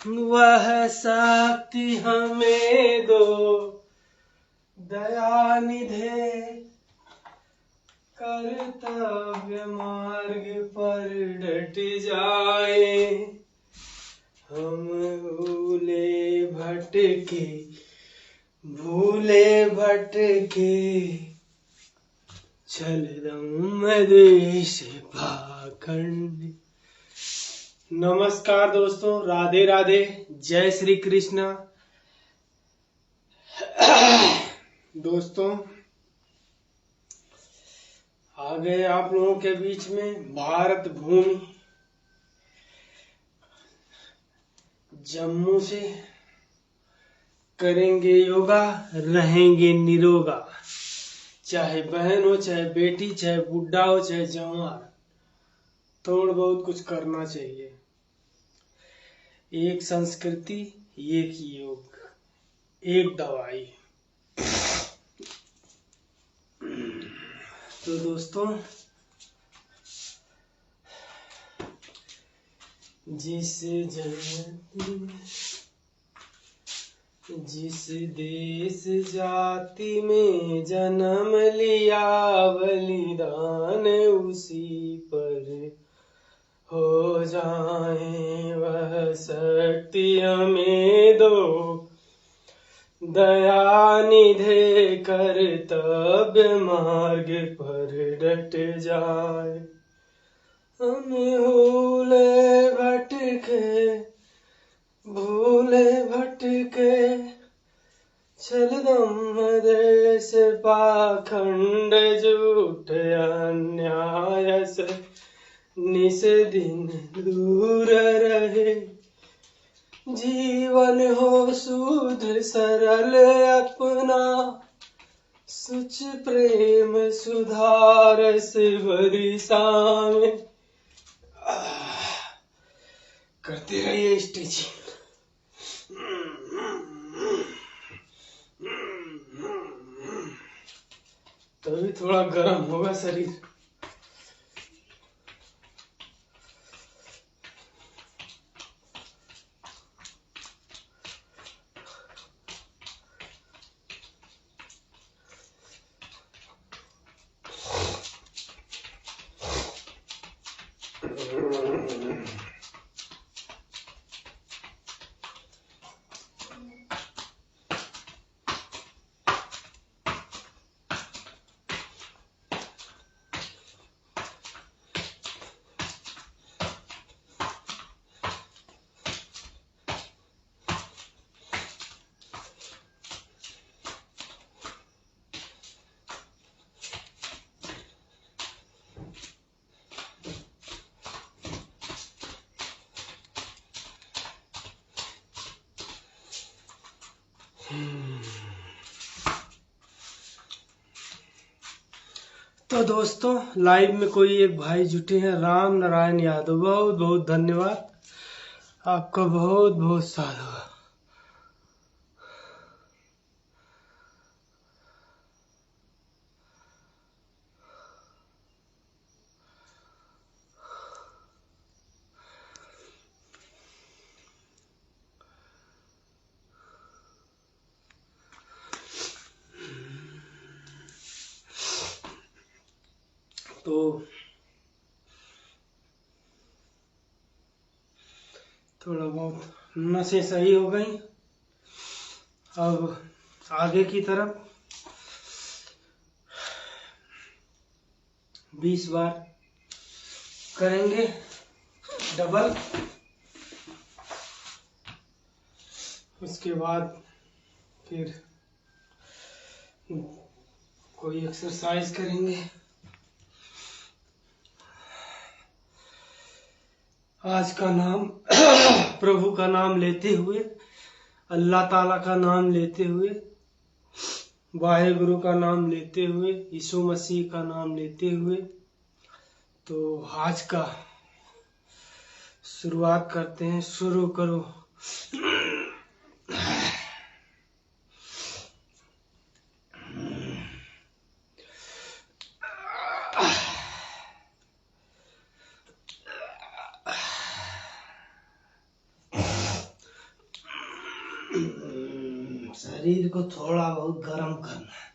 वह शक्ति हमें दो, दया निधे कर्तव्य मार्ग पर डट जाए। हम भूले भटके चल दम देश पाखंड। नमस्कार दोस्तों, राधे राधे, जय श्री कृष्णा। दोस्तों आ गए आप लोगों के बीच में भारत भूमि जम्मू से। करेंगे योगा, रहेंगे निरोगा। चाहे बहन हो, चाहे बेटी, चाहे बुढ़ा हो, चाहे जवान, थोड़ा बहुत कुछ करना चाहिए। एक संस्कृति, एक योग, एक दवाई। तो दोस्तों, जिस देश जाति में जन्म लिया, बलिदान उसी पर हो जाए। वह शक्ति हमें दो, दया निधे कर्तव्य मार्ग पर डट जाए। हम भूले भटके चल दम देश पाखंड। झूठ अन्याय से निस दिन दूर रहे। जीवन हो शुद्ध सरल अपना, सुच प्रेम सुधार से भरी सामें। करते रहिए स्टिचिंग। तभी थोड़ा गर्म होगा शरीर। तो दोस्तों, लाइव में कोई एक भाई जुटे हैं, राम नारायण यादव। बहुत बहुत धन्यवाद आपका, बहुत बहुत साधुवाद। तो थोड़ा बहुत नसें सही हो गई। अब आगे की तरफ 20 बार करेंगे डबल। उसके बाद फिर कोई एक्सरसाइज करेंगे। आज का नाम प्रभु का नाम लेते हुए, अल्लाह ताला का नाम लेते हुए, वाहेगुरु का नाम लेते हुए, यीशु मसीह का नाम लेते हुए, तो आज का शुरुआत करते हैं। शुरू करो। शरीर को थोड़ा बहुत गर्म करना है।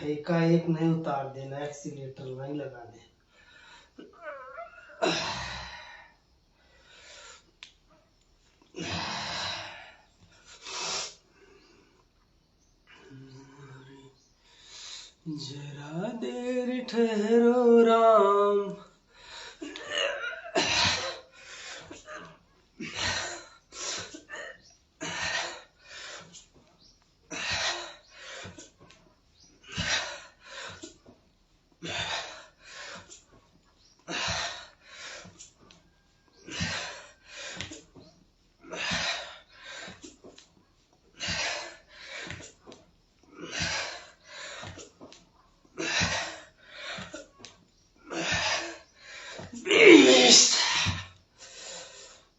एकाएक नहीं उतार देना, एक्सीलेटर नहीं लगा दे। जरा देर ठहरो राम,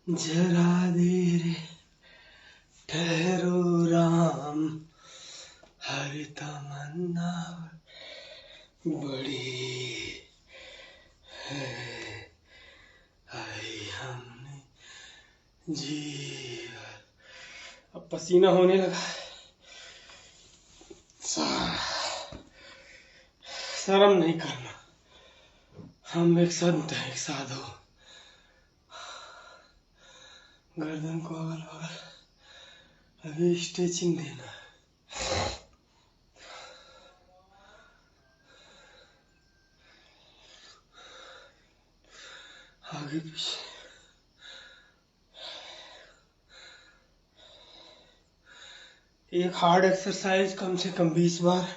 जरा देर ठहरो राम, हर तमन्ना बड़ी है, आई हमने जीवन। अब पसीना होने लगा। शर्म नहीं करना, हम एक संत हैं, एक साधु। गर्दन को अगल बगल अभी स्ट्रेचिंग देना है। आगे पीछे एक हार्ड एक्सरसाइज कम से कम 20 बार,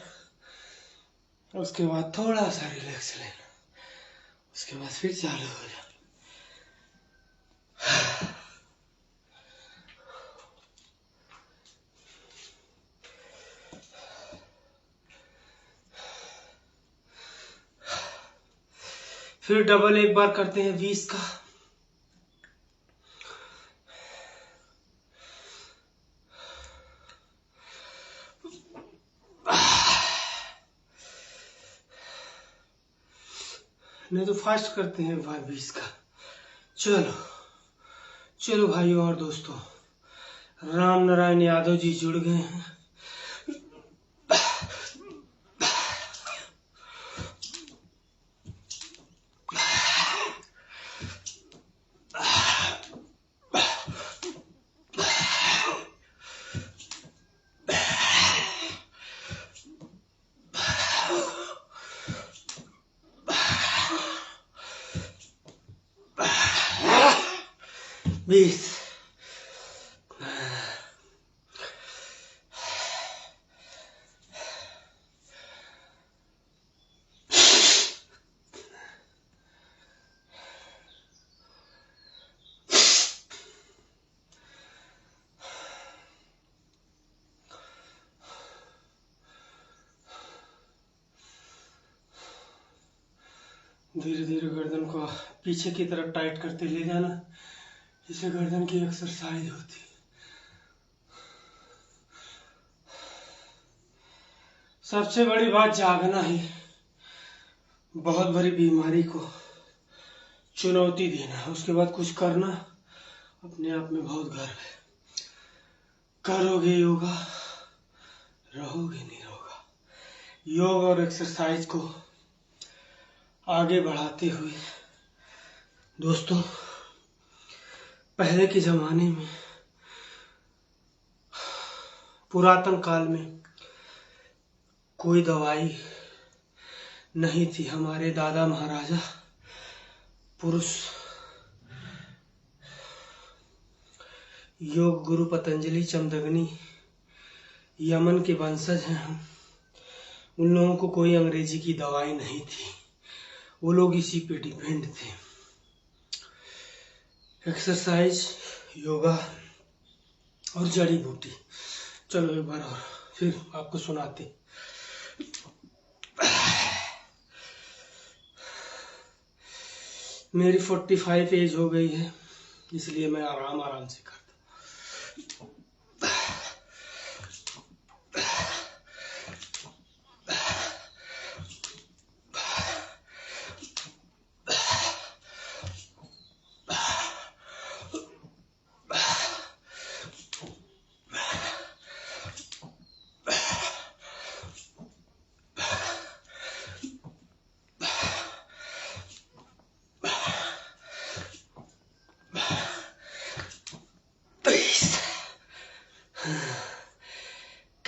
उसके बाद थोड़ा सा रिलैक्स लेना, उसके बाद फिर चालू हो जाना। फिर डबल एक बार करते हैं 20 का। नहीं तो फास्ट करते हैं 20 का। चलो चलो भाइयों और दोस्तों, राम नारायण यादव जी जुड़ गए हैं। बीस, धीरे धीरे गर्दन को पीछे की तरफ टाइट करते ले जाना, इससे गर्दन की एक्सरसाइज होती है। सबसे बड़ी बात जागना ही, बहुत बड़ी बीमारी को चुनौती देना, उसके बाद कुछ करना अपने आप में बहुत गर्व है। करोगे योगा, रहोगे निरोगा। योग और एक्सरसाइज को आगे बढ़ाते हुए दोस्तों, पहले के जमाने में, पुरातन काल में कोई दवाई नहीं थी। हमारे दादा महाराजा पुरुष योग गुरु पतंजलि चमदग्नि यमन के वंशज हैं हम। उन लोगों को कोई अंग्रेजी की दवाई नहीं थी, वो लोग इसी पे डिपेंड थे। एक्सरसाइज, योगा और जड़ी बूटी। चलो एक बार और फिर आपको सुनाते। मेरी 45 एज हो गई है, इसलिए मैं आराम आराम से करता।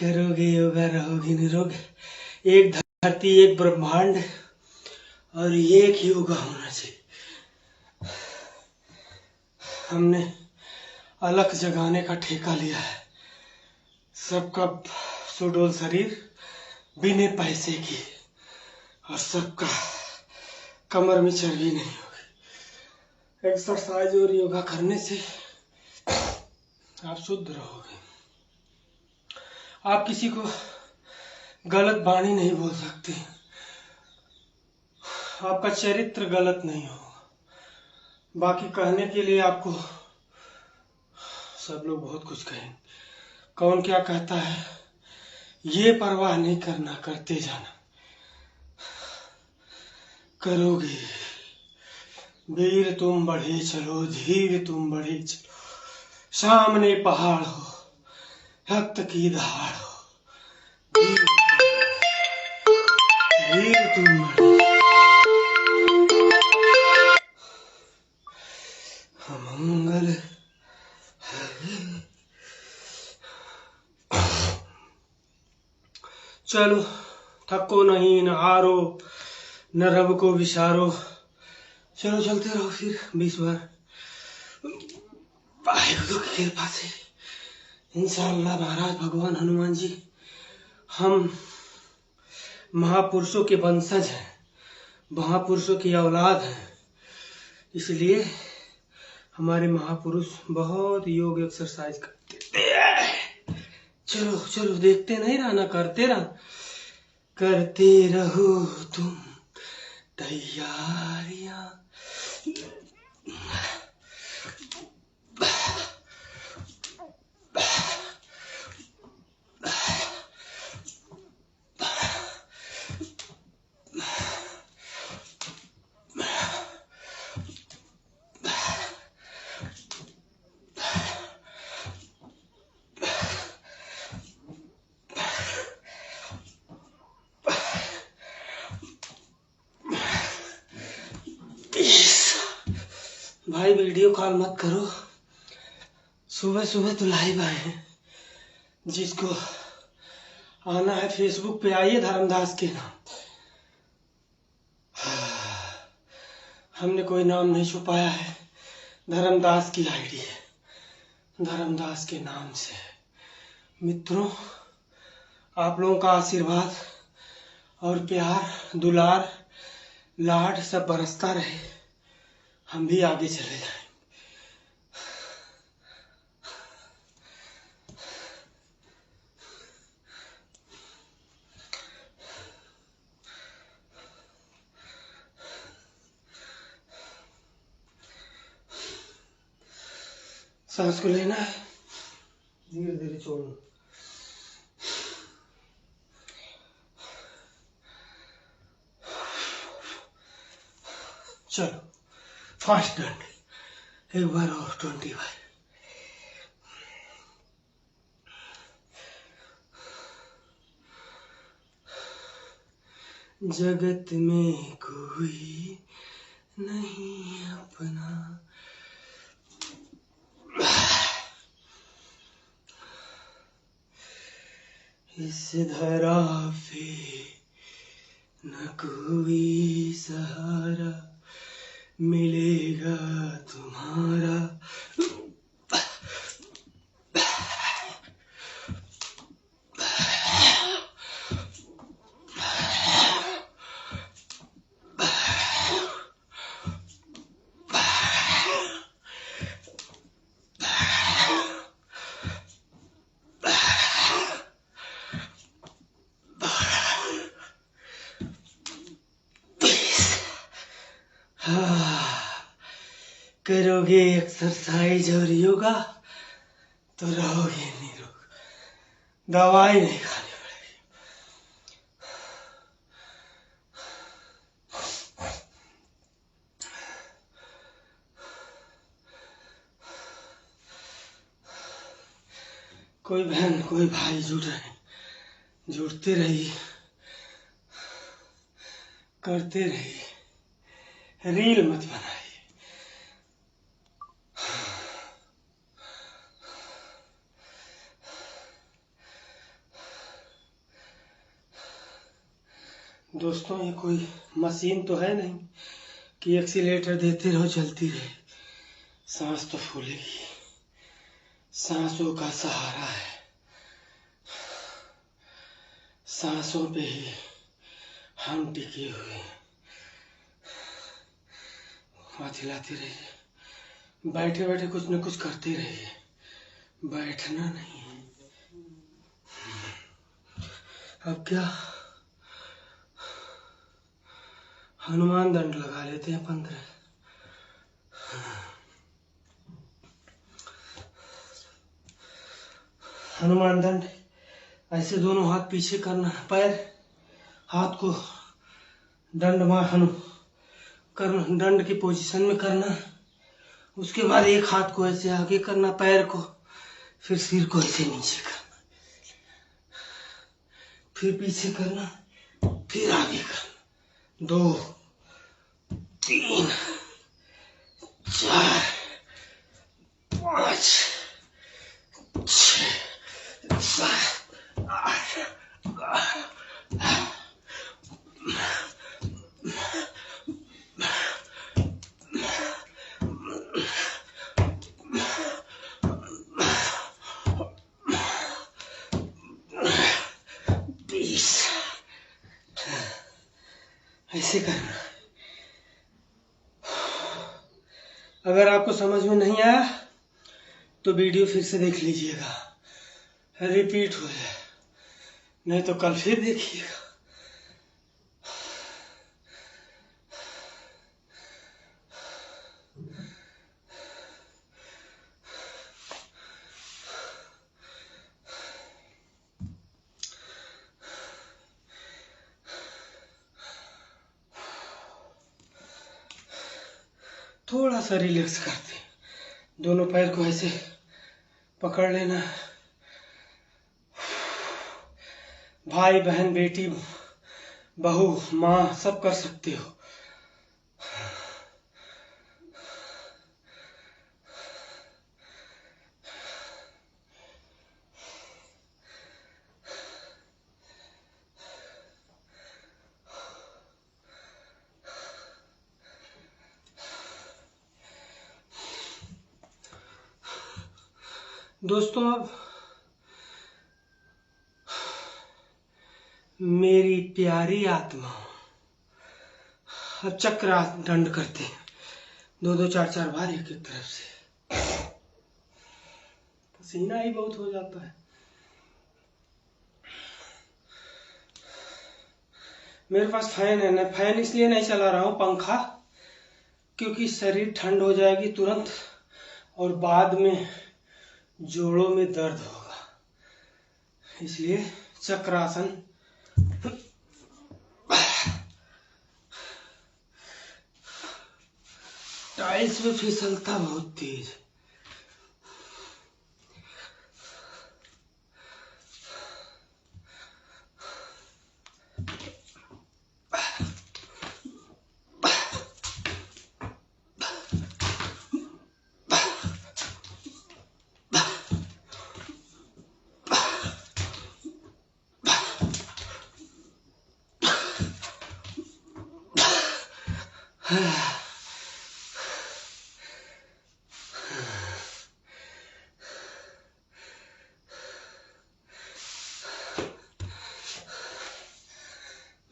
करोगे योगा रहोगे निरोग। एक धरती, एक ब्रह्मांड और एक योगा होना चाहिए। हमने अलग जगाने का ठेका लिया है। सबका सुडौल शरीर बिना पैसे की, और सबका कमर में चर्बी नहीं होगी। एक्सरसाइज और योगा करने से आप शुद्ध रहोगे। आप किसी को गलत वाणी नहीं बोल सकते। आपका चरित्र गलत नहीं होगा। बाकी कहने के लिए आपको सब लोग बहुत कुछ कहेंगे। कौन क्या कहता है ये परवाह नहीं करना, करते जाना। करोगे वीर तुम बढ़े चलो, धीर तुम बढ़े चलो। सामने पहाड़ हो, रक्त की दहाड़ हो, धीर तुम बढ़े। मंगल चलो, थको नहीं न हारो, न रब को विसारो। चलो चलते रहो फिर 20 बार। वाहिगुरु की कृपा से इंशाअल्लाह महाराज भगवान हनुमान जी, हम महापुरुषों के वंशज हैं, महापुरुषों की औलाद हैं। इसलिए हमारे महापुरुष बहुत योग एक्सरसाइज करते हैं। चलो चलो, देखते नहीं रहना, करते रहो तुम तैयारियां। भाई वीडियो कॉल मत करो, सुबह सुबह तो लाइव आए हैं। जिसको आना है फेसबुक पे आइए, धर्मदास के नाम। हमने कोई नाम नहीं छुपाया है, धर्मदास की आईडी है, धर्मदास के नाम से। मित्रों, आप लोगों का आशीर्वाद और प्यार, दुलार, लाड सब बरसता रहे, हम भी आगे चले जाएं। सांस को लेना है, धीरे धीरे छोड़ना। चलो फास्ट डन, एक बार और 20 बार। जगत में कोई नहीं अपना, इस धरा पे न कोई सहारा मिलेगा तुम्हारा। करोगे एक्सरसाइज और योगा तो रहोगे निरोग, दवाई नहीं खानी पड़ेगी। कोई बहन कोई भाई जुड़ रहे हैं, जुड़ते रहिए, करते रहिए, रील मत बनाइए। दोस्तों ये कोई मशीन तो है नहीं कि एक्सीलेटर देते रहो चलती रहे। सांस तो फूलेगी, सांसों का सहारा है, सांसों पे ही हम टिके हुए हैं। हाथ हिलाते रहिए, बैठे बैठे कुछ न कुछ करते रहिए, बैठना नहीं है। अब क्या हनुमान दंड लगा लेते हैं 15। हनुमान दंड ऐसे दोनों हाथ पीछे करना, पैर हाथ को दंड करना, दंड की पोजीशन में करना। उसके बाद एक हाथ को ऐसे आगे करना, पैर को, फिर सिर को ऐसे नीचे करना, फिर पीछे करना, फिर आगे करना। 2 3 4 5 6 7 8 20। ऐसे करना। अगर आपको समझ में नहीं आया तो वीडियो फिर से देख लीजिएगा, रिपीट हो जाए, नहीं तो कल फिर देखिएगा। थोड़ा सा रिलैक्स करते हैं, दोनों पैर को ऐसे पकड़ लेना। भाई बहन बेटी बहू माँ सब कर सकते हो। दोस्तों अब मेरी प्यारी आत्मा, अब चक्र दंड करते हैं, 2 4 बार एक एक तरफ से। पसीना ही बहुत हो जाता है। मेरे पास फैन है ना, फैन इसलिए नहीं चला रहा हूँ, पंखा, क्योंकि शरीर ठंड हो जाएगी तुरंत और बाद में जोड़ों में दर्द होगा, इसलिए चक्रासन। टाइल्स में फिसलता बहुत तेज।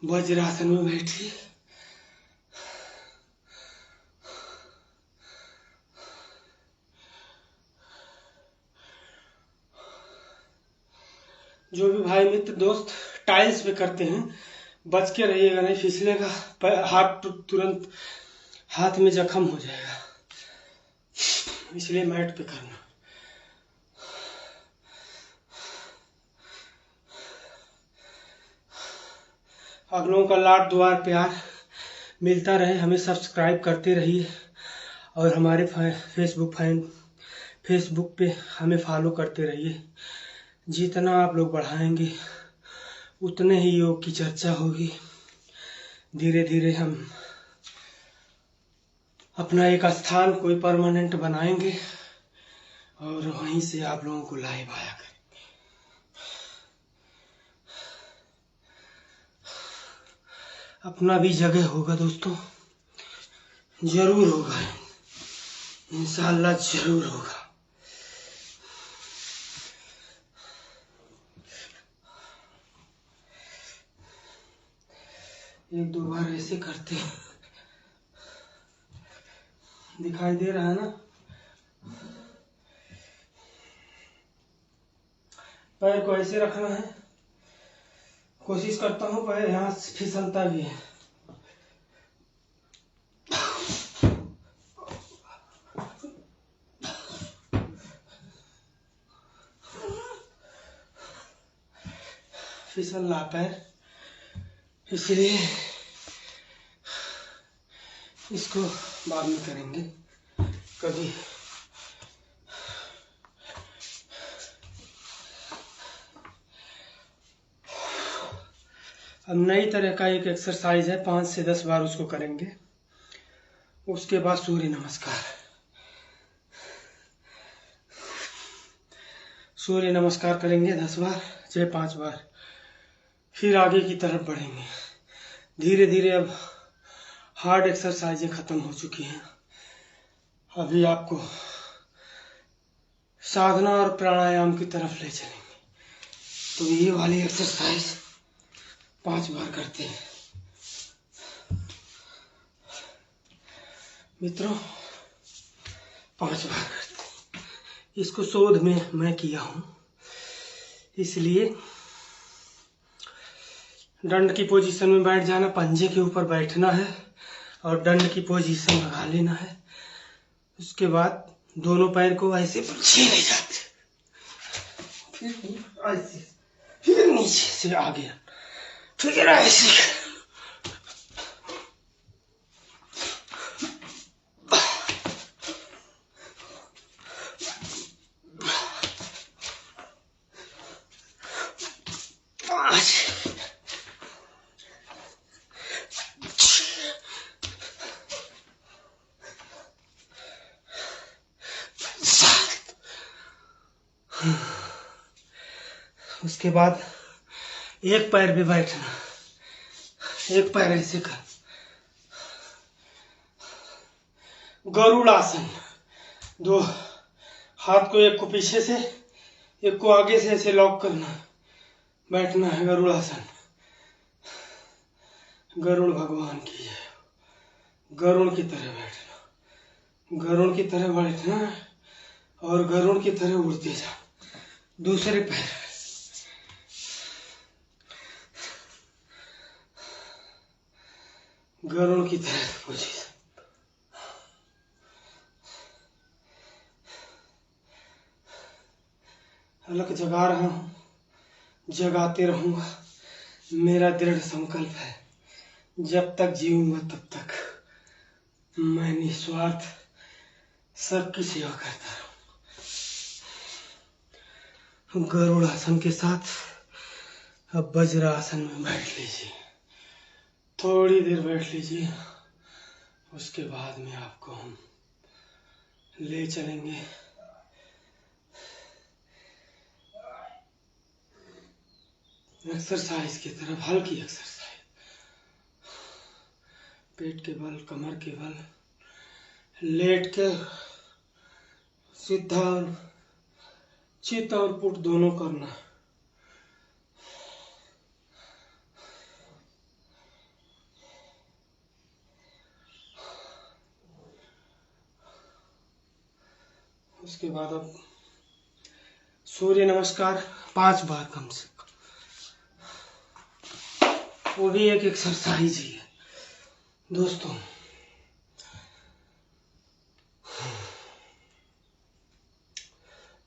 वज्रासन में बैठिए, जो भी भाई मित्र दोस्त टाइल्स पे करते हैं बच के रहिएगा, नहीं फिसलेगा, हाथ तुरंत हाथ में जख्म हो जाएगा, इसलिए मैट पे करना। आप लोगों का लाड दुआर प्यार मिलता रहे, हमें सब्सक्राइब करते रहिए और हमारे फेसबुक पे हमें फॉलो करते रहिए। जितना आप लोग बढ़ाएंगे उतने ही योग की चर्चा होगी। धीरे धीरे हम अपना एक स्थान कोई परमानेंट बनाएंगे और वहीं से आप लोगों को लाइव आया करें। अपना भी जगह होगा दोस्तों, जरूर होगा, इंशाल्लाह जरूर होगा। एक दो बार ऐसे करते हैं, दिखाई दे रहा है ना। पैर को ऐसे रखना है, कोशिश करता हूँ पैर यहाँ फिसलता भी है। फिसल रहा पैर, इसलिए इसको बाद में करेंगे कभी। अब नई तरह का एक एक्सरसाइज है, 5 से 10 बार उसको करेंगे। उसके बाद सूर्य नमस्कार। सूर्य नमस्कार करेंगे 10 बार चाहे 5 बार, फिर आगे की तरफ बढ़ेंगे। धीरे धीरे अब हार्ड एक्सरसाइजें खत्म हो चुकी हैं, अभी आपको साधना और प्राणायाम की तरफ ले चलेंगे। तो ये वाली एक्सरसाइज 5 बार करते हैं मित्रों, 5 बार करते हैं। इसको शोध में मैं किया हूँ, इसलिए दंड की पोजीशन में बैठ जाना, पंजे के ऊपर बैठना है और दंड की पोजीशन लगा लेना है। उसके बाद दोनों पैर को ऐसे पीछे ले जाते, फिर ऐसे, फिर नीचे से आगे, फिर ऐसे। उसके बाद एक पैर पे बैठना, एक पैर ऐसे कर, गरुड़ आसन। 2 हाथ को, एक को पीछे से एक को आगे से ऐसे लॉक करना, बैठना है गरुड़ आसन। गरुड़ भगवान की है, गरुड़ की तरह बैठना, गरुड़ की तरह बैठना और गरुड़ की तरह उड़ते जा। दूसरे पैर, गरुड़ की तरह पोजीशन। अलग जगा रहा हूँ, जगाते रहूंगा, मेरा दृढ़ संकल्प है। जब तक जीऊंगा तब तक मैं निस्वार्थ सबकी सेवा करता रहूं। गरुड़ आसन के साथ अब वज्रासन में बैठ लीजिए, थोड़ी देर बैठ लीजिए। उसके बाद में आपको हम ले चलेंगे एक्सरसाइज की तरफ, हल्की एक्सरसाइज। पेट के बल, कमर के बल, लेट के सीधा और चित और पुट दोनों करना। उसके बाद अब सूर्य नमस्कार 5 बार कम से कम, वो भी एक एक्सरसाइज ही है दोस्तों।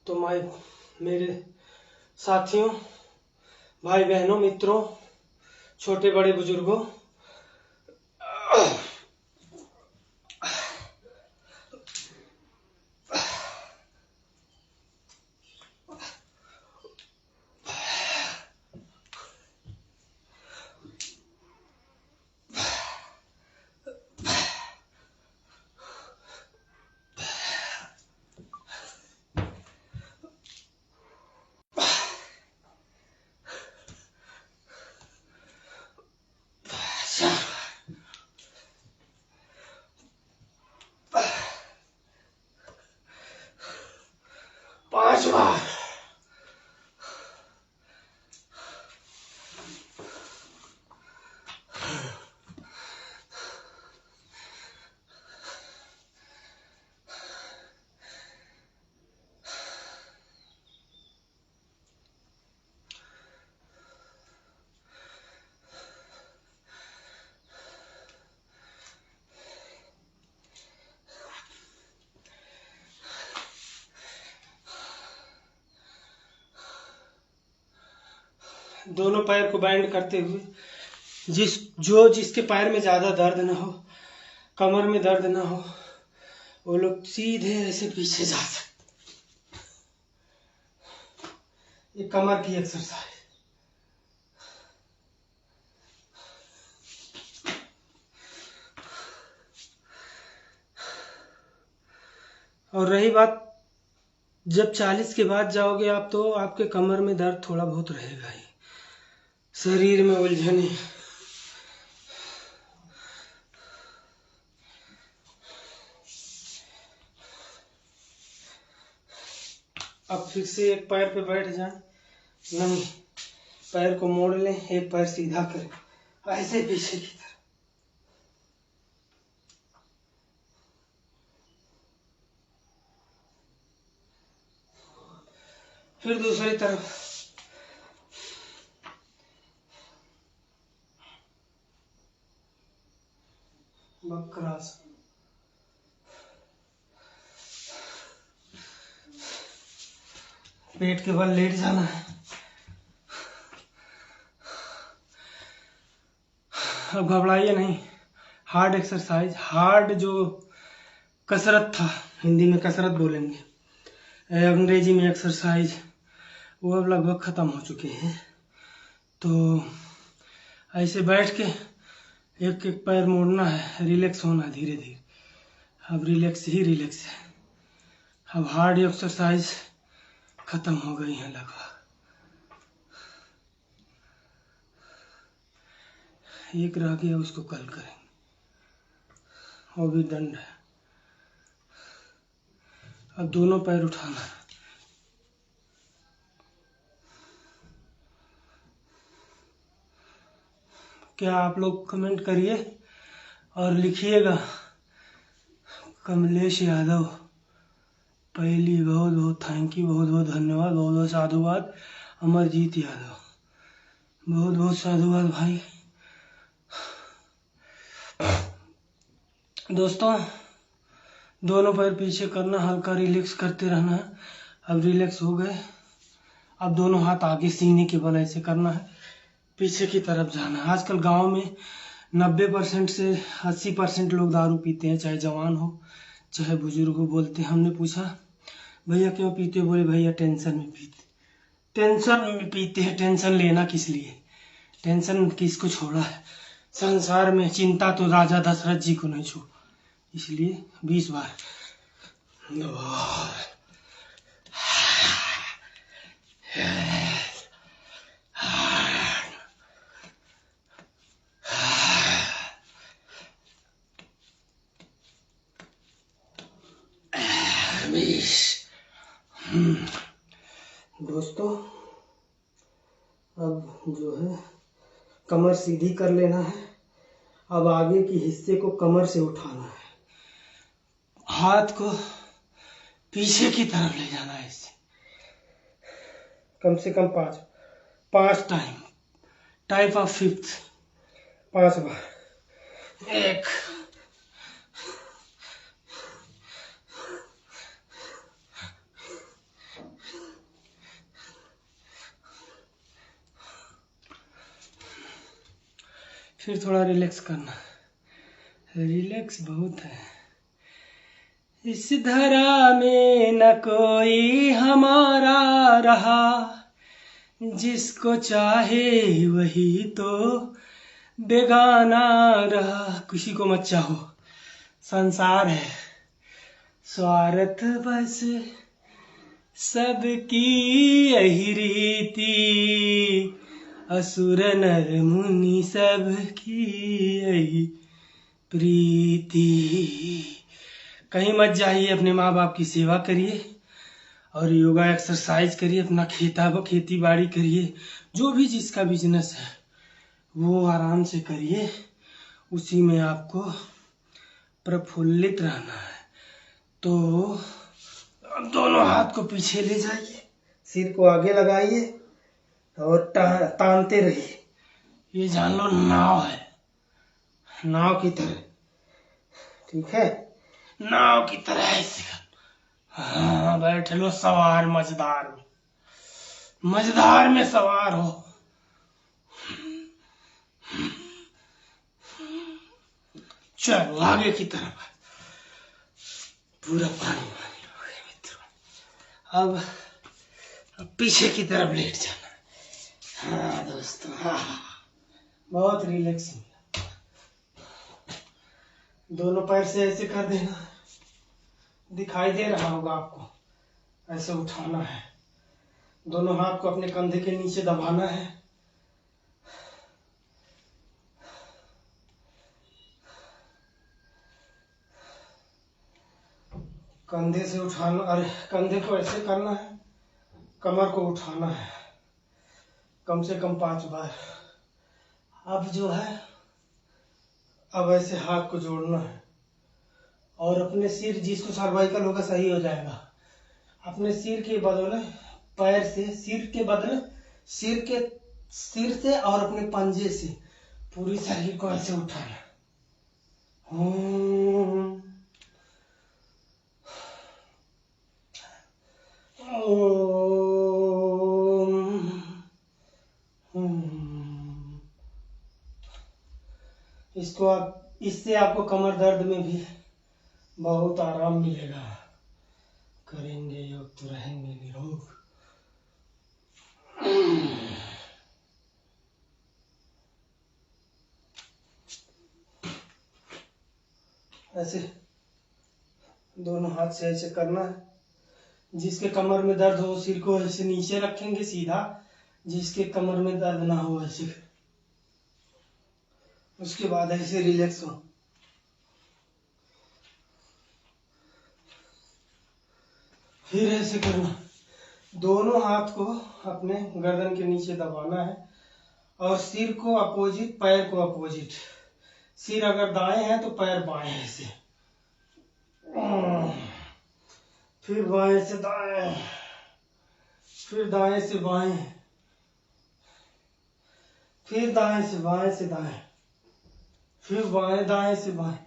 तो मेरे साथियों, भाई बहनों, मित्रों, छोटे बड़े बुजुर्गों, दोनों पैर को बैंड करते हुए जिसके पैर में ज्यादा दर्द ना हो, कमर में दर्द ना हो, वो लोग सीधे ऐसे पीछे जा सकते। ये कमर की एक्सरसाइज। और रही बात, जब 40 के बाद जाओगे आप तो आपके कमर में दर्द थोड़ा बहुत रहेगा ही, शरीर में उलझने। अब फिर से एक पैर पे बैठ जाएं, नहीं, पैर को मोड़ लें, एक पैर सीधा करें, ऐसे पीछे की तरफ। फिर दूसरी तरफ। वक्रासन। पेट के बल लेट जाना है। अब घबराइए नहीं, हार्ड एक्सरसाइज, हार्ड जो कसरत था, हिंदी में कसरत बोलेंगे, अंग्रेजी में एक्सरसाइज, वो अब लगभग खत्म हो चुके हैं। तो ऐसे बैठ के एक एक पैर मोड़ना है, रिलैक्स होना धीरे धीरे। अब रिलैक्स ही रिलैक्स है। अब हार्ड एक्सरसाइज खत्म हो गई है लगभग। एक रह गया, उसको कल करेंगे, वो भी दंड है। अब दोनों पैर उठाना है। क्या आप लोग कमेंट करिए और लिखिएगा, कमलेश यादव, पहली बहुत बहुत थैंक यू, बहुत बहुत धन्यवाद, बहुत बहुत साधुवाद। अमरजीत यादव, बहुत बहुत साधुवाद भाई। दोस्तों, दोनों पैर पीछे करना, हल्का रिलैक्स करते रहना है। अब रिलैक्स हो गए, अब दोनों हाथ आगे सीने के बल ऐसे करना है, पीछे की तरफ जाना है। आजकल गांव में 90% से 80% लोग दारू पीते हैं, चाहे जवान हो चाहे बुजुर्ग हो। बोलते हैं, हमने पूछा भैया क्यों पीते हो? बोले भैया टेंशन में पीते। टेंशन में पीते हैं, टेंशन लेना किस लिए? टेंशन किसको छोड़ा है संसार में? चिंता तो राजा दशरथ जी को नहीं छोड़ा, इसलिए 20 बार। दोस्तों, अब जो है कमर सीधी कर लेना है। अब आगे की हिस्से को कमर से उठाना है, हाथ को पीछे की तरफ ले जाना है। इससे कम से कम 5 टाइप ऑफ फिफ्थ, 5 बार। 1 फिर थोड़ा रिलैक्स करना, रिलैक्स बहुत है। इस धरा में न कोई हमारा रहा, जिसको चाहे वही तो बेगाना रहा। किसी को मत चाहो, संसार है स्वार्थ बस, सबकी यही रीति, असुर नर मुनि सबकी यही प्रीति। कहीं मत जाइए, अपने माँ बाप की सेवा करिए और योगा एक्सरसाइज करिए, अपना खेती बाड़ी करिए, जो भी जिसका बिजनेस है वो आराम से करिए, उसी में आपको प्रफुल्लित रहना है। तो दोनों हाथ को पीछे ले जाइए, सिर को आगे लगाइए और तानते रहिए। ये जान लो नाव है, नाव की तरह, ठीक है, नाव की तरह ऐसे। हाँ, बैठ लो सवार, मझधार में सवार हो। चलो आगे की तरफ। पूरा पानी पानी हो गया मित्रों। अब पीछे की तरफ लेट जाना। हाँ दोस्तों, हाँ बहुत रिलैक्सिंग। दोनों पैर से ऐसे कर देना, दिखाई दे रहा होगा आपको। ऐसे उठाना है, दोनों हाथ को अपने कंधे के नीचे दबाना है। कंधे से उठाना, अरे कंधे को ऐसे करना है, कमर को उठाना है कम से कम 5 बार। अब जो है, अब ऐसे हाथ को जोड़ना है और अपने सिर, जिसको सर्वाइकल होगा सही हो जाएगा, अपने सिर के बदले पैर से, सिर के बदले सिर से और अपने पंजे से पूरी शरीर को ऐसे उठाना। इसको आप, इससे आपको कमर दर्द में भी बहुत आराम मिलेगा। करेंगे योग तो रहेंगे निरोग। ऐसे दोनों हाथ से ऐसे करना है। जिसके कमर में दर्द हो सिर को ऐसे नीचे रखेंगे सीधा, जिसके कमर में दर्द ना हो ऐसे। उसके बाद ऐसे रिलैक्स हो। फिर ऐसे करना, दोनों हाथ को अपने गर्दन के नीचे दबाना है और सिर को अपोजिट, पैर को अपोजिट। सिर अगर दाएं है तो पैर बाएं ऐसे। फिर बाएं से दाएं, फिर दाएं से बाएं, फिर दाएं से बाएं से दाएं, फिर बाएं दाएं से बाएं।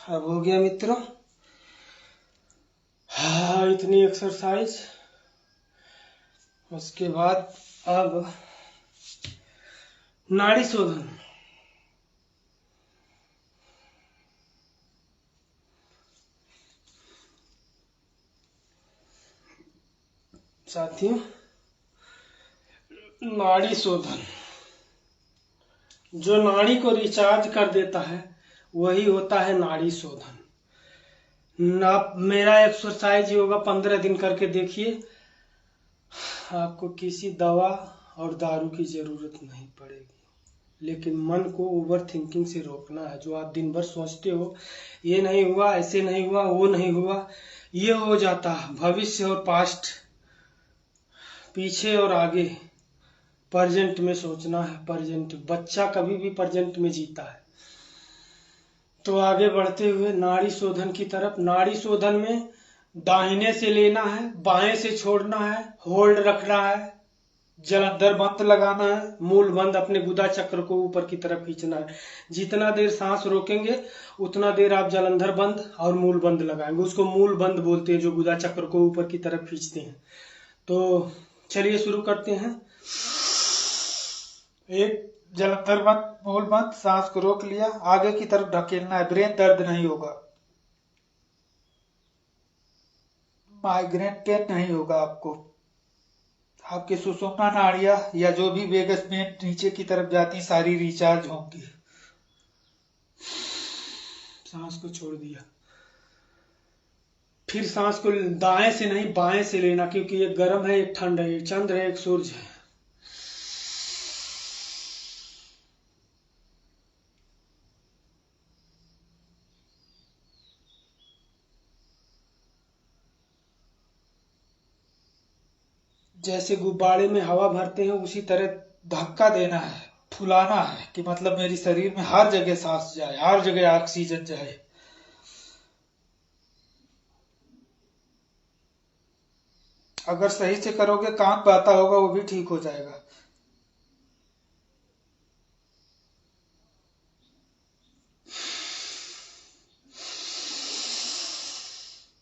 अब हो गया मित्रों। हाँ, इतनी एक्सरसाइज। उसके बाद अब नाड़ी शोधन। साथियों, नाड़ी शोधन जो नाड़ी को रिचार्ज कर देता है वही होता है नाड़ी शोधन। आप मेरा एक्सरसाइज योगा 15 दिन करके देखिए, आपको किसी दवा और दारू की जरूरत नहीं पड़ेगी। लेकिन मन को ओवर थिंकिंग से रोकना है। जो आप दिन भर सोचते हो, ये नहीं हुआ, ऐसे नहीं हुआ, वो नहीं हुआ, ये हो जाता है। भविष्य और पास्ट, पीछे और आगे, प्रेजेंट में सोचना है। प्रेजेंट, बच्चा कभी भी प्रेजेंट में जीता है। तो आगे बढ़ते हुए नाड़ी शोधन की तरफ। नाड़ी शोधन में दाहिने से लेना है, बाएं से छोड़ना है, होल्ड रखना है, जलंधर बंद लगाना है, मूल बंद, अपने गुदा चक्र को ऊपर की तरफ खींचना है। जितना देर सांस रोकेंगे उतना देर आप जलंधर बंद और मूल बंद लगाएंगे। उसको मूल बंद बोलते हैं, जो गुदा चक्र को ऊपर की तरफ खींचते हैं। तो चलिए शुरू करते हैं। एक जलंधर बंद, मूल बंद, सांस को रोक लिया, आगे की तरफ ढकेलना है। ब्रेन दर्द नहीं होगा, माइग्रेन पेन नहीं होगा आपको। आपके सुषुम्ना नाड़ियां या जो भी वेगस में नीचे की तरफ जाती सारी रिचार्ज होंगी। सांस को छोड़ दिया। फिर सांस को दाएं से नहीं बाएं से लेना, क्योंकि एक गर्म है, एक ठंड है, एक चंद्र है, एक सूरज है। जैसे गुब्बारे में हवा भरते हैं उसी तरह धक्का देना है, फुलाना है, कि मतलब मेरी शरीर में हर जगह सांस जाए, हर जगह ऑक्सीजन जाए। अगर सही से करोगे, कान बाता होगा वो भी ठीक हो जाएगा।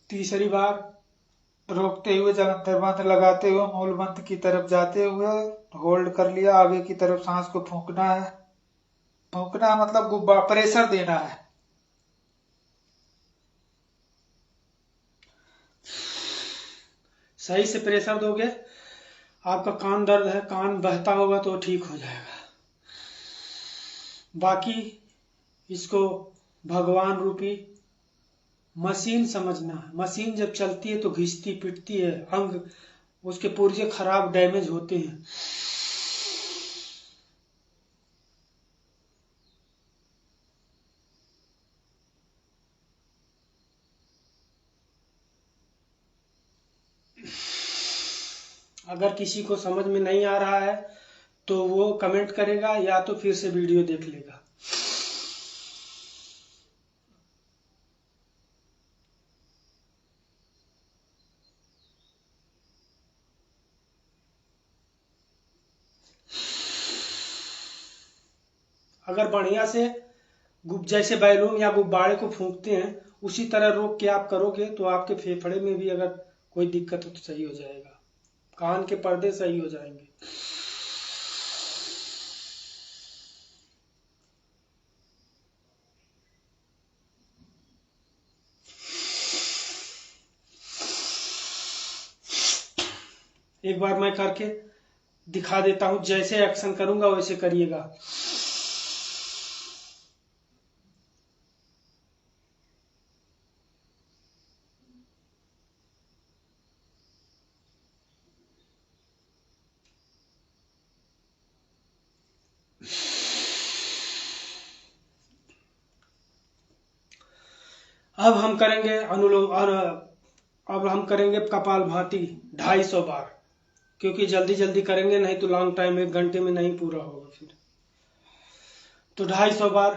तीसरी बार रोकते हुए जलंधर बंद लगाते हुए मूल बंद की तरफ जाते हुए होल्ड कर लिया। आगे की तरफ सांस को फूंकना है। फूंकना मतलब गुब्बारा प्रेशर देना है। सही से प्रेशर दोगे, आपका कान दर्द है, कान बहता होगा तो ठीक हो जाएगा। बाकी इसको भगवान रूपी मशीन समझना है। मशीन जब चलती है तो घिसती पिटती है, अंग उसके पुर्जे खराब डैमेज होते हैं। अगर किसी को समझ में नहीं आ रहा है तो वो कमेंट करेगा या तो फिर से वीडियो देख लेगा। अगर बढ़िया से जैसे बैलून या गुब्बारे को फूंकते हैं उसी तरह रोक के आप करोगे तो आपके फेफड़े में भी अगर कोई दिक्कत हो तो सही हो जाएगा, कान के पर्दे सही हो जाएंगे। एक बार मैं करके दिखा देता हूं, जैसे एक्शन करूंगा वैसे करिएगा। अब हम करेंगे अनुलोम और अब हम करेंगे कपालभाति 250 बार, क्योंकि जल्दी जल्दी करेंगे नहीं तो लॉन्ग टाइम 1 घंटे में नहीं पूरा होगा फिर। तो 250 बार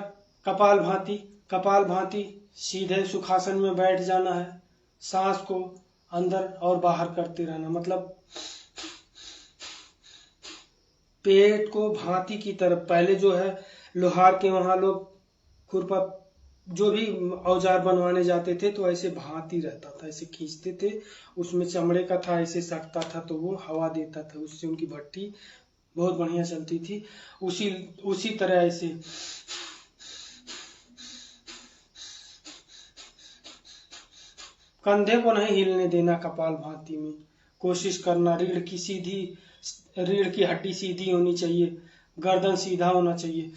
कपालभाति। कपालभाति सीधे सुखासन में बैठ जाना है, सांस को अंदर और बाहर करते रहना, मतलब पेट को भांति की तरफ, पहले जो है लोहार के वहां लोग खुरपा जो भी औजार बनवाने जाते थे तो ऐसे भांति रहता था, ऐसे खींचते थे, उसमें चमड़े का था, ऐसे सटता था तो वो हवा देता था, उससे उनकी भट्टी बहुत बढ़िया चलती थी। उसी उसी तरह ऐसे कंधे को नहीं हिलने देना। कपालभाति में कोशिश करना रीढ़ की हड्डी सीधी होनी चाहिए, गर्दन सीधा होना चाहिए।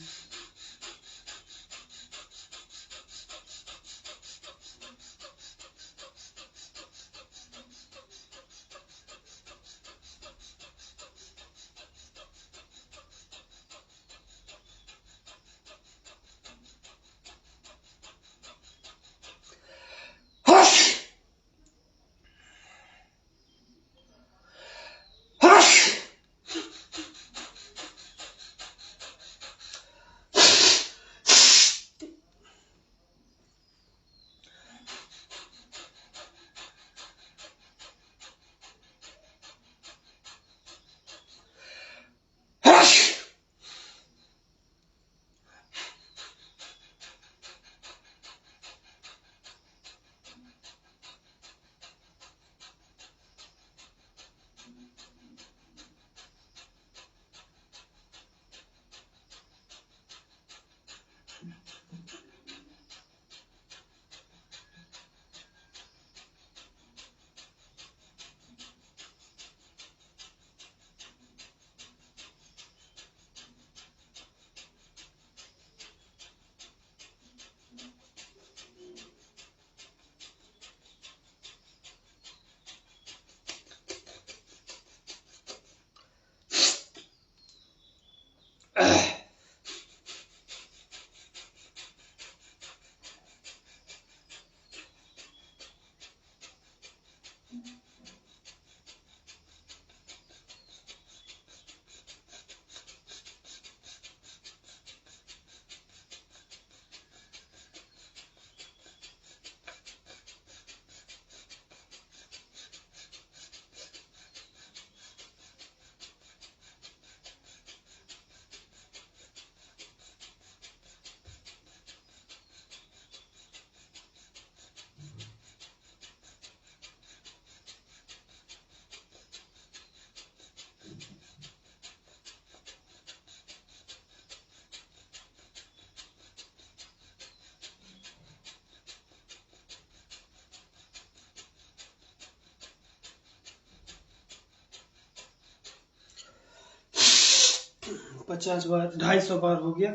50 बार, 250 बार हो गया।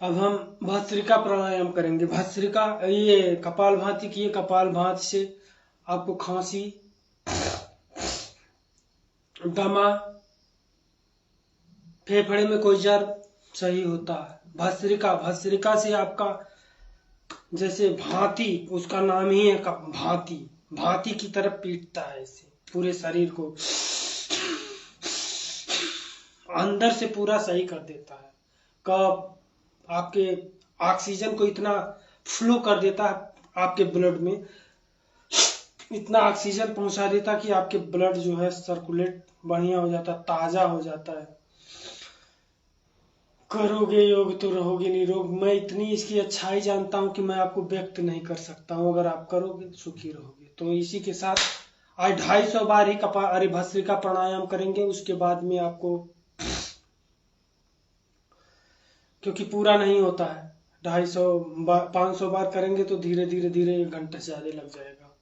अब हम भस्त्रिका प्राणायाम करेंगे। भस्त्रिका, ये कपालभाति की, कपालभाति से आपको खांसी, दमा, फेफड़े में कोई जर सही होता है। भस्त्रिका से आपका जैसे भांति, उसका नाम ही है भांति, भांति की तरफ पीटता है, इससे पूरे शरीर को अंदर से पूरा सही कर देता है। कब आपके ऑक्सीजन को इतना फ्लो कर देता है, आपके ब्लड में इतना ऑक्सीजन पहुंचा देता कि आपके ब्लड जो है सर्कुलेट बढ़िया हो जाता है, ताजा हो जाता है। करोगे योग तो रहोगे निरोग। मैं इतनी इसकी अच्छाई जानता हूं कि मैं आपको व्यक्त नहीं कर सकता हूं। अगर आप करोगे सुखी रहोगे। तो इसी के साथ आज 250 बार ही भस्त्रिका प्राणायाम करेंगे। उसके बाद में आपको, क्योंकि पूरा नहीं होता है, 500 बार करेंगे तो धीरे धीरे धीरे 1 घंटे से ज्यादा लग जाएगा,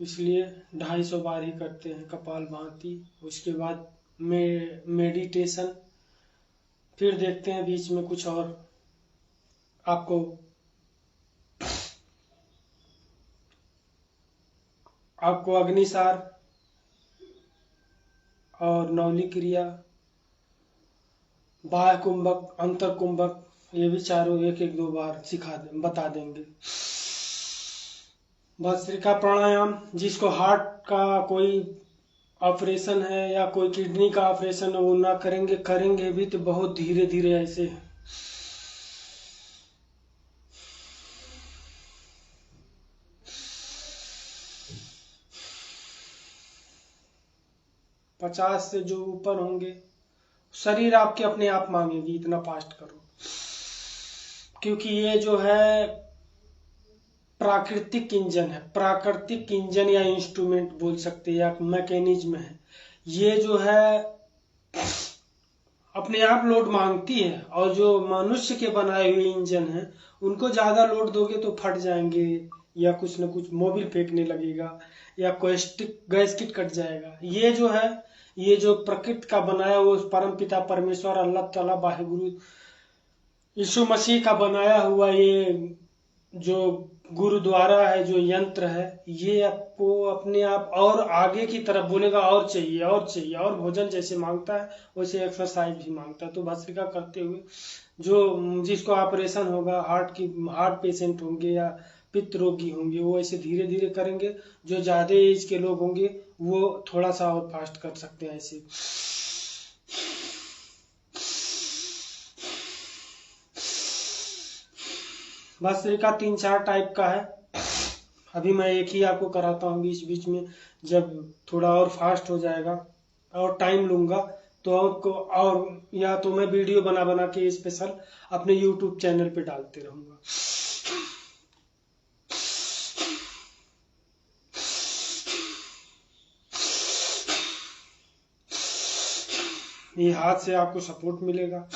इसलिए 250 बार ही करते हैं कपालभाति। उसके बाद मेडिटेशन, फिर देखते हैं बीच में कुछ और आपको अग्निसार और नौली क्रिया, बाह्य कुंभक, अंतर कुंभक, ये भी चारों 1-1, 2 बार बता देंगे। भस्त्रिका प्राणायाम, जिसको हार्ट का कोई ऑपरेशन है या कोई किडनी का ऑपरेशन है, वो ना करेंगे भी तो बहुत धीरे धीरे ऐसे। पचास से जो ऊपर होंगे, शरीर आपके अपने आप मांगेगी इतना फास्ट करो, क्योंकि ये जो है प्राकृतिक इंजन या इंस्ट्रूमेंट बोल सकते हैं, या मैकेनिज्म है। ये जो है अपने आप लोड मांगती है, और जो मनुष्य के बनाए हुए इंजन हैं उनको ज्यादा लोड दोगे तो फट जाएंगे, या कुछ न कुछ मोबिल फेंकने लगेगा, या गैस किट कट जाएगा। ये जो प्रकृति का बनाया हुआ परम पिता परमेश्वर अल्लाह ताला वाहिगुरु यीशु मसीह का बनाया हुआ ये जो गुरुद्वारा है, जो यंत्र है, ये आपको अपने आप और आगे की तरफ बोलेगा, और चाहिए और चाहिए। और भोजन जैसे मांगता है वैसे एक्सरसाइज भी मांगता है। तो भस्त्रिका करते हुए जिसको ऑपरेशन होगा, हार्ट पेशेंट होंगे या पित्त रोगी होंगे, वो ऐसे धीरे धीरे करेंगे। जो ज्यादा एज के लोग होंगे वो थोड़ा सा और फास्ट कर सकते हैं ऐसे। भस्त्रिका 3-4 टाइप का है। अभी मैं एक ही आपको कराता हूँ, बीच बीच में जब थोड़ा और फास्ट हो जाएगा और टाइम लूंगा तो आपको, और या तो मैं वीडियो बना बना के स्पेशल अपने YouTube चैनल पे डालते रहूंगा। ये हाथ से आपको सपोर्ट मिलेगा।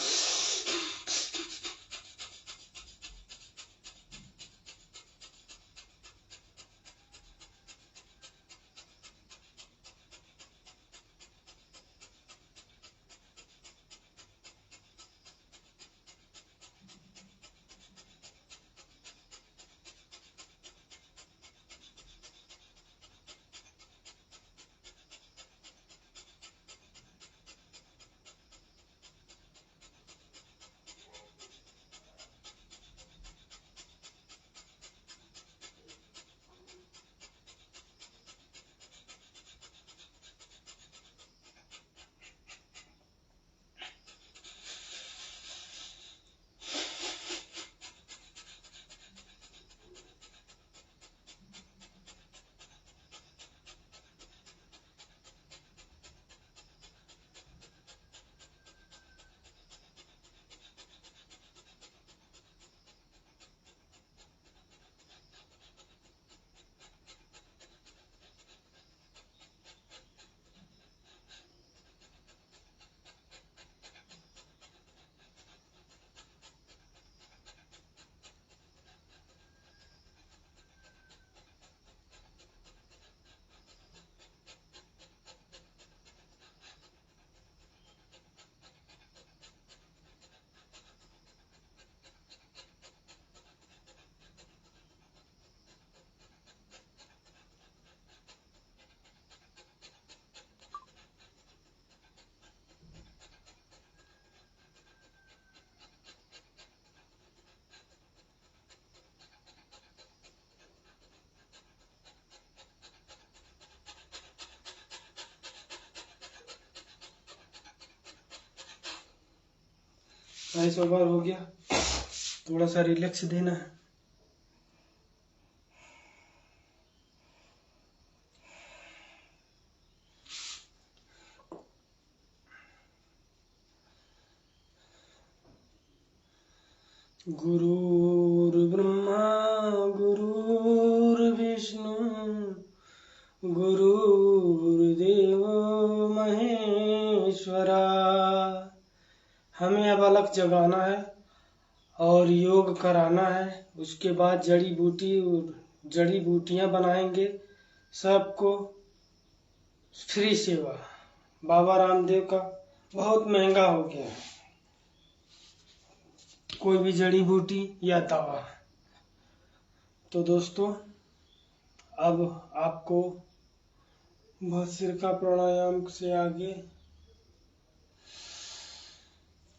ऐसा बार हो गया, थोड़ा सा रिलैक्स देना है। गुरुर्ब्रह्मा गुरुर्विष्णु गुरुर्देव महेश्वरा। हमें अब अलग जगाना है और योग कराना है। उसके बाद जड़ी बूटियां बनाएंगे, सबको फ्री सेवा। बाबा रामदेव का बहुत महंगा हो गया है कोई भी जड़ी बूटी या दवा। तो दोस्तों, अब आपको भस्त्रिका प्राणायाम से आगे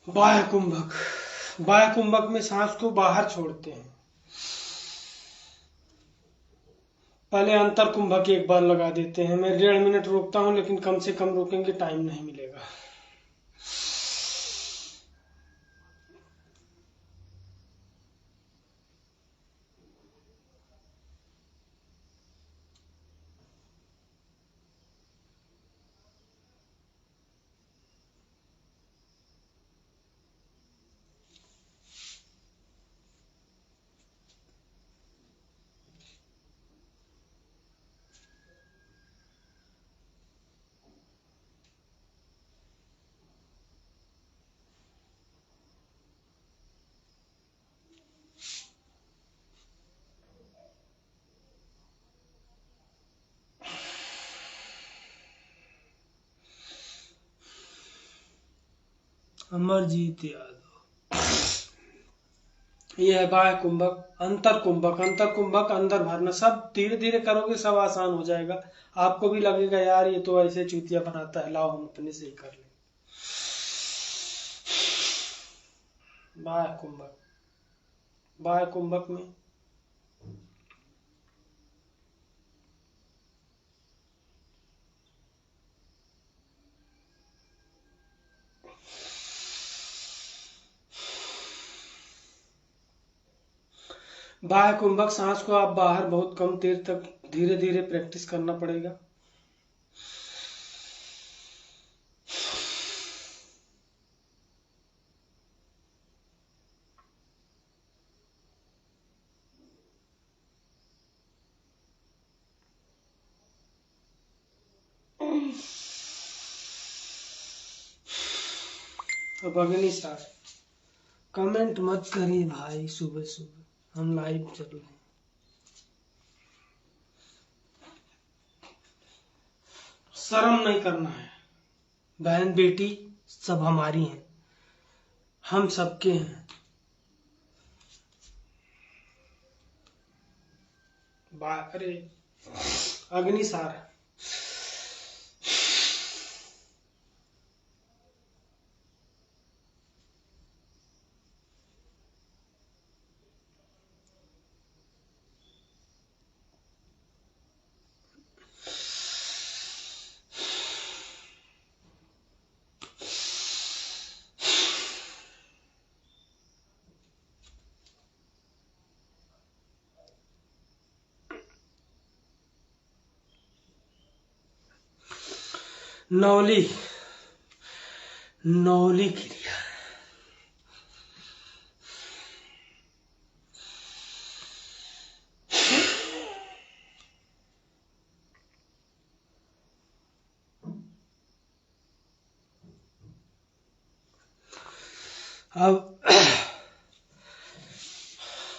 बाह्य कुंभक में सांस को बाहर छोड़ते हैं। पहले अंतर कुंभक एक बार लगा देते हैं। मैं 1.5 मिनट रोकता हूं, लेकिन कम से कम रोकेंगे, टाइम नहीं मिलेगा। अमरजीत यादव। यह है बाह्य कुंभक। अंतर कुंभक अंदर भरना। सब धीरे धीरे करोगे, सब आसान हो जाएगा। आपको भी लगेगा यार ये तो ऐसे चूतिया बनाता है, लाओ हम अपने से ही कर लें। बाह्य कुंभक में बाह्य कुंभक सांस को आप बाहर बहुत कम देर तक धीरे धीरे प्रैक्टिस करना पड़ेगा। अब अग्निसार। कमेंट मत करिए भाई, सुबह सुबह हम लाइव चल रहे हैं। शर्म नहीं करना है। बहन बेटी सब हमारी हैं, हम सबके हैं। अरे अग्निसार। नौली क्रिया। अब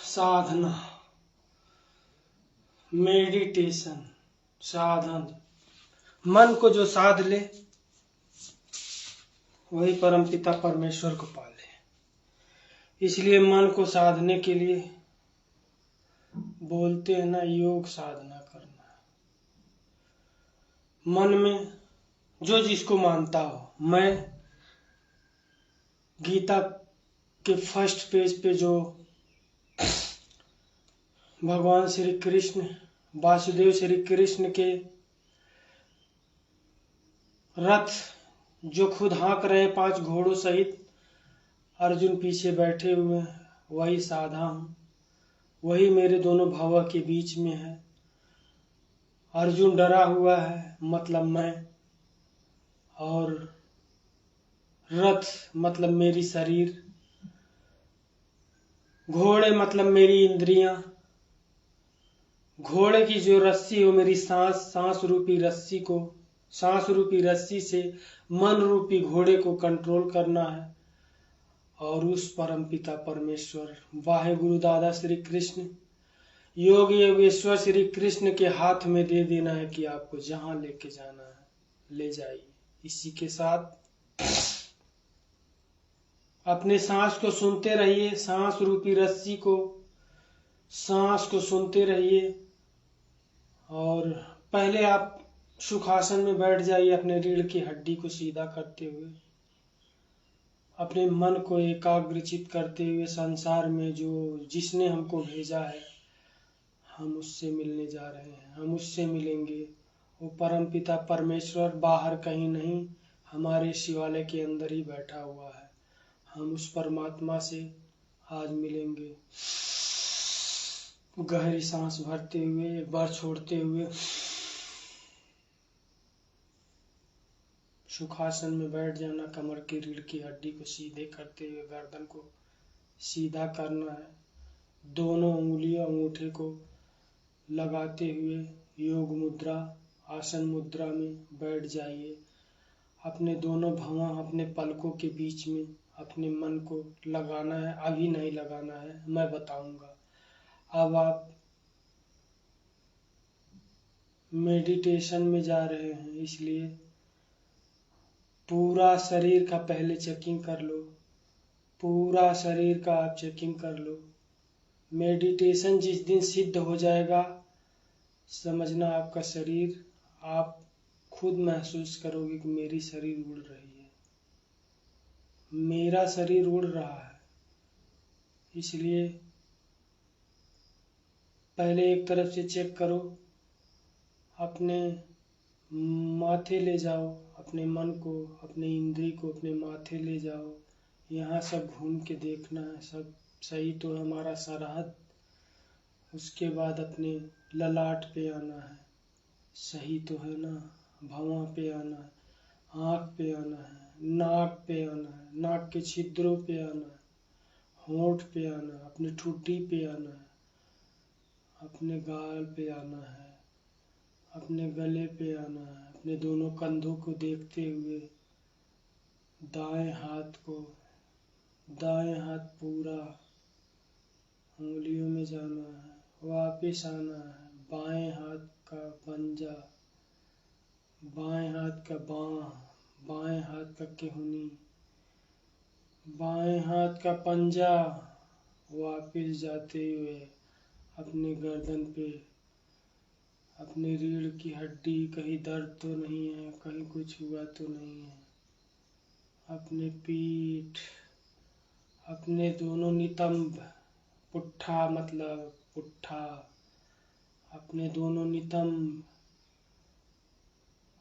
साधना, मेडिटेशन, साधन। मन को जो साध ले वही परमपिता परमेश्वर को पा ले। इसलिए मन को साधने के लिए बोलते हैं ना, योग साधना करना। मन में जो जिसको मानता हो। मैं गीता के फर्स्ट पेज पे जो भगवान श्री कृष्ण, वासुदेव श्री कृष्ण के रथ जो खुद हाँक रहे 5 घोड़ों सहित, अर्जुन पीछे बैठे हुए हैं, वही साधा हूँ, वही मेरे दोनों भव के बीच में है। अर्जुन डरा हुआ है मतलब मैं, और रथ मतलब मेरी शरीर, घोड़े मतलब मेरी इंद्रियां, घोड़े की जो रस्सी हो मेरी सांस, सांस रूपी रस्सी को, सांस रूपी रस्सी से मन रूपी घोड़े को कंट्रोल करना है। और उस परमपिता परमेश्वर वाहे गुरु दादा श्री कृष्ण योग योगेश्वर श्री कृष्ण के हाथ में दे देना है कि आपको जहां लेके जाना है ले जाइए। इसी के साथ अपने सांस को सुनते रहिए, सांस रूपी रस्सी को, सांस को सुनते रहिए। और पहले आप सुखासन में बैठ जाइए, अपने रीढ़ की हड्डी को सीधा करते हुए, अपने मन को एकाग्रचित करते हुए संसार में जो जिसने हमको भेजा है हम उससे मिलने जा रहे हैं, हम उससे मिलेंगे। वो परमपिता परमेश्वर बाहर कहीं नहीं, हमारे शिवालय के अंदर ही बैठा हुआ है। हम उस परमात्मा से आज मिलेंगे। गहरी सांस भरते हुए एक बार छोड़ते हुए सुखासन में बैठ जाना, कमर की रीढ़ की हड्डी को सीधे करते हुए गर्दन को सीधा करना है। दोनों उंगलियां अंगूठे को लगाते हुए योग मुद्रा आसन मुद्रा में बैठ जाइए। अपने दोनों भौं अपने पलकों के बीच में अपने मन को लगाना है, अभी नहीं लगाना है, मैं बताऊंगा। अब आप मेडिटेशन में जा रहे हैं, इसलिए पूरा शरीर का पहले चेकिंग कर लो, पूरा शरीर का आप चेकिंग कर लो। मेडिटेशन जिस दिन सिद्ध हो जाएगा, समझना आपका शरीर, आप खुद महसूस करोगे कि मेरी शरीर उड़ रही है, मेरा शरीर उड़ रहा है। इसलिए पहले एक तरफ से चेक करो, अपने माथे ले जाओ, अपने मन को, अपने इंद्री को अपने माथे ले जाओ। यहाँ सब घूम के देखना है सब सही तो है, हमारा सरहद। उसके बाद अपने ललाट पे आना है, सही तो है ना, भौं पे आना है, आँख पे आना है, नाक पे आना है, नाक के छिद्रों पे आना है, होंठ पे आना है, अपनी ठुड्डी पे आना है, अपने गाल पे आना है, अपने गले पे आना है, अपने दोनों कंधों को देखते हुए दाएं हाथ पूरा उंगलियों में जाना है, वापिस आना है। बाएं हाथ का पंजा, बाएं हाथ का बाँ, बाएं हाथ का केहूनी, बाएं हाथ का पंजा, वापिस जाते हुए अपने गर्दन पे, अपनी रीढ़ की हड्डी, कहीं दर्द तो नहीं है, कहीं कुछ हुआ तो नहीं है, अपने पीठ, अपने दोनों नितंब, पुट्ठा मतलब पुट्ठा, अपने दोनों नितंब।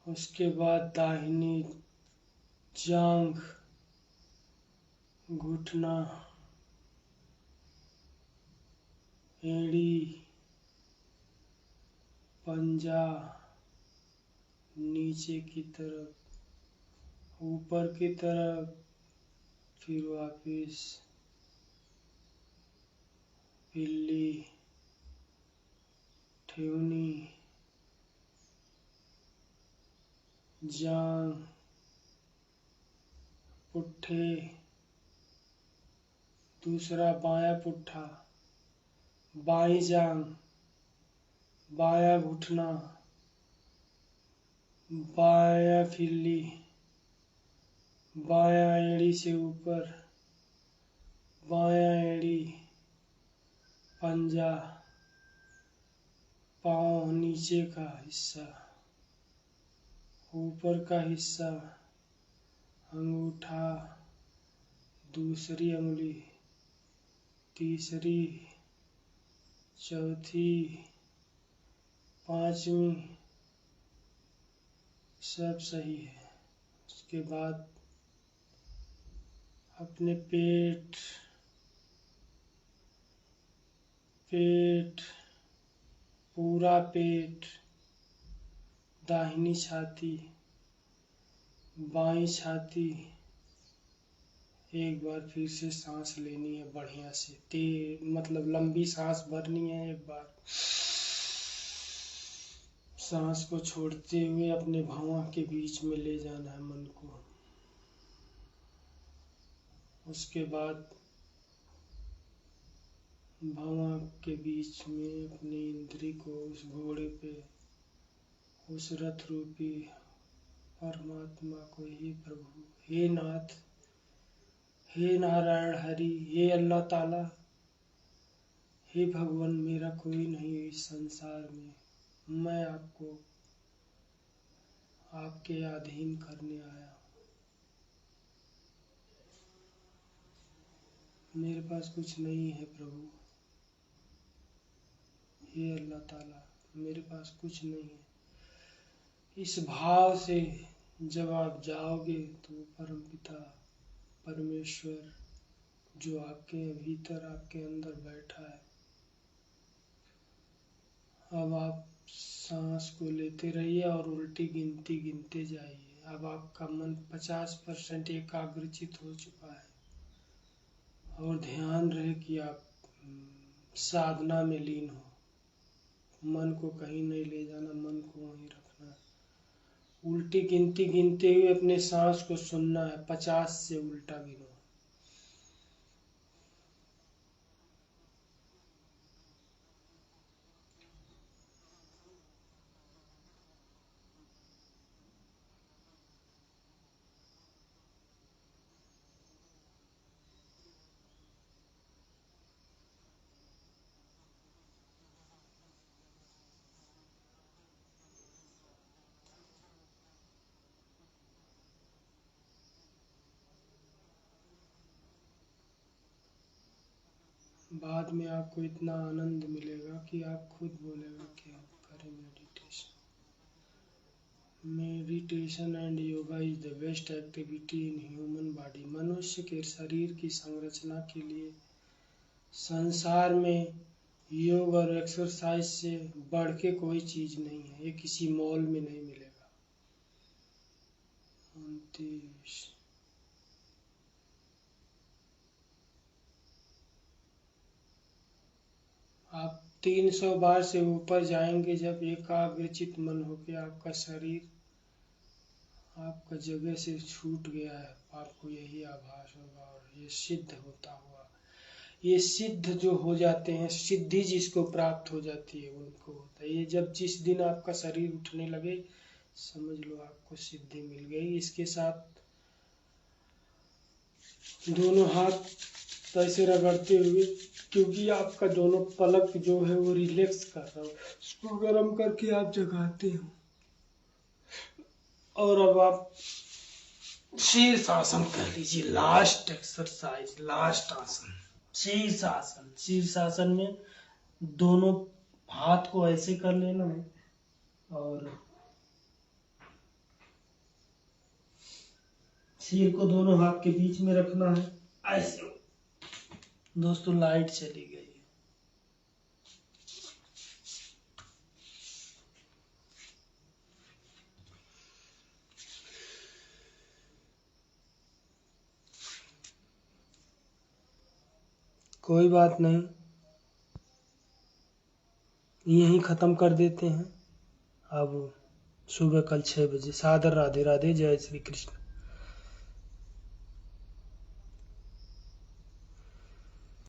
उसके बाद दाहिनी जांघ, घुटना, एड़ी, पंजा, नीचे की तरफ, ऊपर की तरफ, फिर वापिस पिल्ली, ठेवनी, जांघ, पुट्ठे, दूसरा बायां पुट्ठा, बाईं जांघ, बायां घुटना, बायां फिल्ली, बायां एड़ी से ऊपर, बायां एड़ी, पंजा, पाँव नीचे का हिस्सा, ऊपर का हिस्सा, अंगूठा, दूसरी उंगली, तीसरी, चौथी, पांचवी, सब सही है। उसके बाद अपने पेट पूरा पेट, दाहिनी छाती, बाईं छाती। एक बार फिर से सांस लेनी है बढ़िया से, मतलब लंबी सांस भरनी है। एक बार सांस को छोड़ते हुए अपने भौं के बीच में ले जाना है मन को। उसके बाद भौं के बीच में अपनी इंद्री को उस घोड़े पे, उस रथ रूपी परमात्मा को, हे प्रभु, हे नाथ, हे नारायण हरि, हे अल्लाह ताला, हे भगवान, मेरा कोई नहीं इस संसार में, मैं आपको आपके अधीन करने आया। मेरे पास कुछ नहीं है प्रभु, हे अल्लाह ताला, मेरे पास कुछ नहीं है। इस भाव से जब आप जाओगे तो परमपिता परमेश्वर जो आपके भीतर, आपके अंदर बैठा है, अब आप सांस को लेते रहिए और उल्टी गिनती गिनते जाइए। अब आपका मन 50% एकाग्रचित हो चुका है और ध्यान रहे कि आप साधना में लीन हो। मन को कहीं नहीं ले जाना, मन को वहीं रखना। उल्टी गिनती गिनते हुए अपने सांस को सुनना है, 50 से उल्टा गिनो। बाद में आपको इतना आनंद मिलेगा कि आप खुद बोलेगा कि आप करें meditation. Meditation and yoga is the best activity in human body. मनुष्य के शरीर की संरचना के लिए संसार में योग और एक्सरसाइज से बढ़ के कोई चीज नहीं है। ये किसी मॉल में नहीं मिलेगा। 29 आप 300 बार से ऊपर जाएंगे जब एकाग्रचित मन होके आपका शरीर आपका जगह से छूट गया है, आपको यही आभास होगा। और ये सिद्ध होता हुआ, ये सिद्ध जो हो जाते हैं, सिद्धि जिसको प्राप्त हो जाती है उनको होता है। ये जब जिस दिन आपका शरीर उठने लगे समझ लो आपको सिद्धि मिल गई। इसके साथ दोनों हाथ ऐसे रगड़ते हुए, क्योंकि आपका दोनों पलक जो है वो रिलैक्स कर रहा हो, उसको गर्म करके आप जगाते हो। और अब आप शीर्षासन कर लीजिए। लास्ट एक्सरसाइज, लास्ट आसन शीर्षासन। शीर्षासन में दोनों हाथ को ऐसे कर लेना है और सिर को दोनों हाथ के बीच में रखना है ऐसे। दोस्तों लाइट चली गई। कोई बात नहीं, यहीं ख़त्म कर देते हैं। अब सुबह कल 6 बजे। सादर राधे राधे। जय श्री कृष्ण।